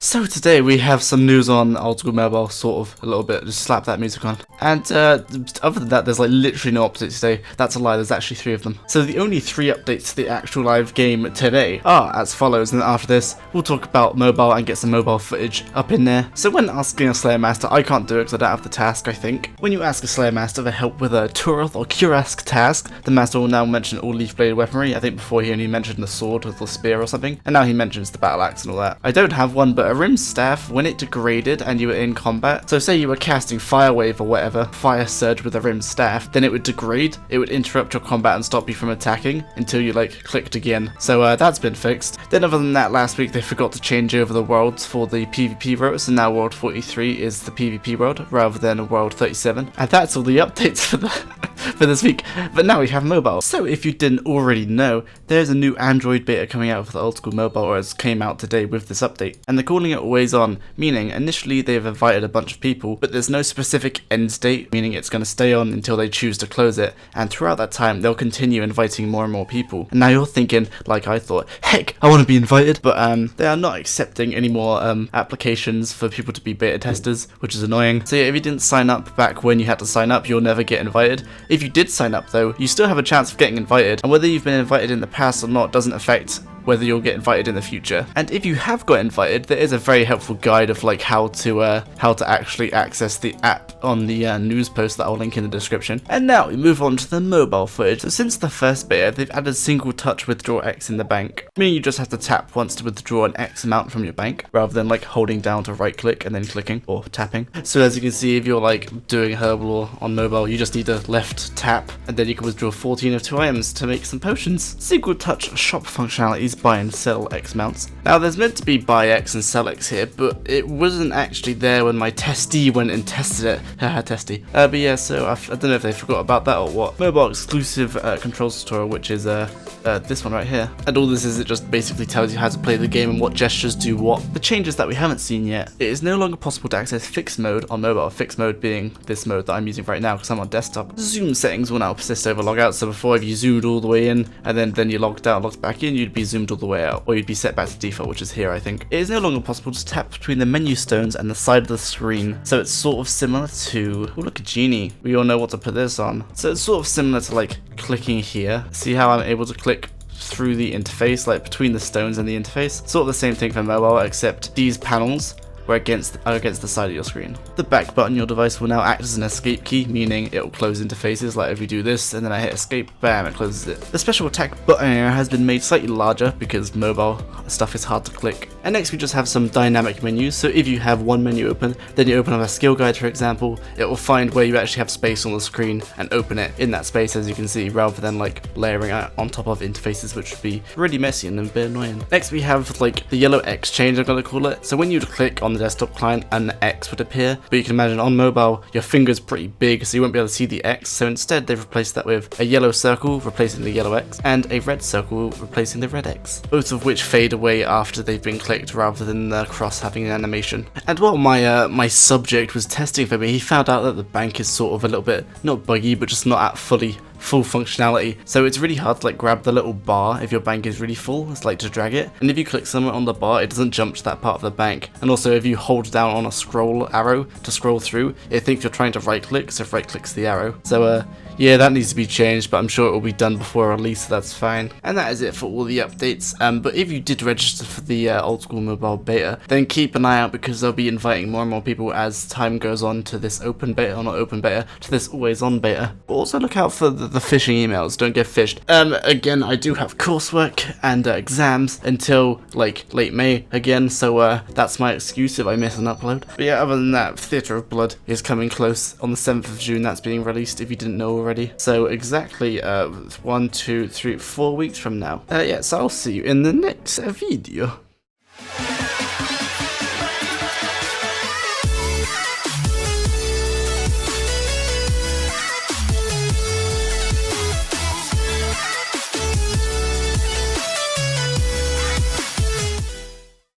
So today we have some news on Old School Mobile, sort of, a little bit, just slap that music on. And other than that, there's like literally no updates today. That's a lie, there's actually 3 of them. So the only 3 updates to the actual live game today are as follows, and then after this, we'll talk about mobile and get some mobile footage up in there. So when asking a Slayer Master, I can't do it because I don't have the task, I think. When you ask a Slayer Master for help with a Turoth or Kurask task, the Master will now mention all leaf-bladed weaponry. I think before he only mentioned the sword with the spear or something, and now he mentions the battle axe and all that. I don't have one, but a rim staff, when it degraded and you were in combat, so say you were casting fire wave or whatever, fire surge with a rim staff, then it would degrade, it would interrupt your combat and stop you from attacking until you like clicked again. So that's been fixed. Then other than that, last week they forgot to change over the worlds for the PvP routes, and now world 43 is the PvP world rather than world 37. And that's all the updates for the for this week. But now we have mobile. So if you didn't already know, there's a new Android beta coming out for the Old School Mobile, or it came out today with this update. And they're calling it Always On, meaning initially they've invited a bunch of people, but there's no specific end date, meaning it's going to stay on until they choose to close it. And throughout that time, they'll continue inviting more and more people. And now you're thinking, like I thought, heck, I want to be invited. But they are not accepting any more applications for people to be beta testers, which is annoying. So yeah, if you didn't sign up back when you had to sign up, you'll never get invited. If you did sign up though, you still have a chance of getting invited, and whether you've been invited in the past or not doesn't affect whether you'll get invited in the future. And if you have got invited, there is a very helpful guide of like how to actually access the app on the news post that I'll link in the description. And now we move on to the mobile footage. So since the first beta, they've added single touch withdraw X in the bank, meaning you just have to tap once to withdraw an X amount from your bank, rather than like holding down to right click and then clicking or tapping. So as you can see, if you're like doing herbal or on mobile, you just need to left tap, and then you can withdraw 14 of 2 items to make some potions. Single touch shop functionalities, buy and sell X mounts. Now there's meant to be buy X and sell X here, but it wasn't actually there when my testee went and tested it. Haha, testy. But yeah, so I don't know if they forgot about that or what. Mobile exclusive controls tutorial, which is this one right here. And all this is, it just basically tells you how to play the game and what gestures do what. The changes that we haven't seen yet: it is no longer possible to access fixed mode on mobile, fixed mode being this mode that I'm using right now because I'm on desktop. Zoom settings will now persist over logout, so before if you zoomed all the way in and then you logged out, logged back in, you'd be zoomed all the way out, or you'd be set back to default, which is here I think. It is no longer possible to tap between the menu stones and the side of the screen, so it's sort of similar to, oh look, a genie, we all know what to put this on. So it's sort of similar to like clicking here. See how I'm able to click through the interface, like between the stones and the interface? Sort of the same thing for mobile, except these panels are against the side of your screen. The back button on your device will now act as an escape key, meaning it will close interfaces. Like if we do this and then I hit escape, bam, it closes it. The special attack button area has been made slightly larger because mobile stuff is hard to click. And next we just have some dynamic menus. So if you have one menu open, then you open up a skill guide, for example, it will find where you actually have space on the screen and open it in that space, as you can see, rather than like layering it on top of interfaces, which would be really messy and a bit annoying. Next we have like the yellow X change, I'm gonna call it. So when you click on the desktop client, an X would appear, but you can imagine on mobile your finger's pretty big, so you won't be able to see the X. So instead they've replaced that with a yellow circle replacing the yellow X and a red circle replacing the red X, both of which fade away after they've been clicked rather than the cross having an animation. And while my subject was testing for me, he found out that the bank is sort of a little bit not buggy, but just not at full functionality. So it's really hard to like grab the little bar if your bank is really full. It's like to drag it, and if you click somewhere on the bar, it doesn't jump to that part of the bank. And also if you hold down on a scroll arrow to scroll through, it thinks you're trying to right click, so right clicks the arrow. So yeah, that needs to be changed, but I'm sure it will be done before release, so that's fine. And that is it for all the updates. But if you did register for the Old School Mobile beta, then keep an eye out because they'll be inviting more and more people as time goes on to this open beta, or not open beta, to this always on beta. But also look out for the phishing emails, don't get phished. Again, I do have coursework and exams until like late May again, so that's my excuse if I miss an upload. But yeah, other than that, Theatre of Blood is coming close on the 7th of June, that's being released if you didn't know already. So exactly 1, 2, 3, 4 weeks from now. Yeah, so I'll see you in the next video.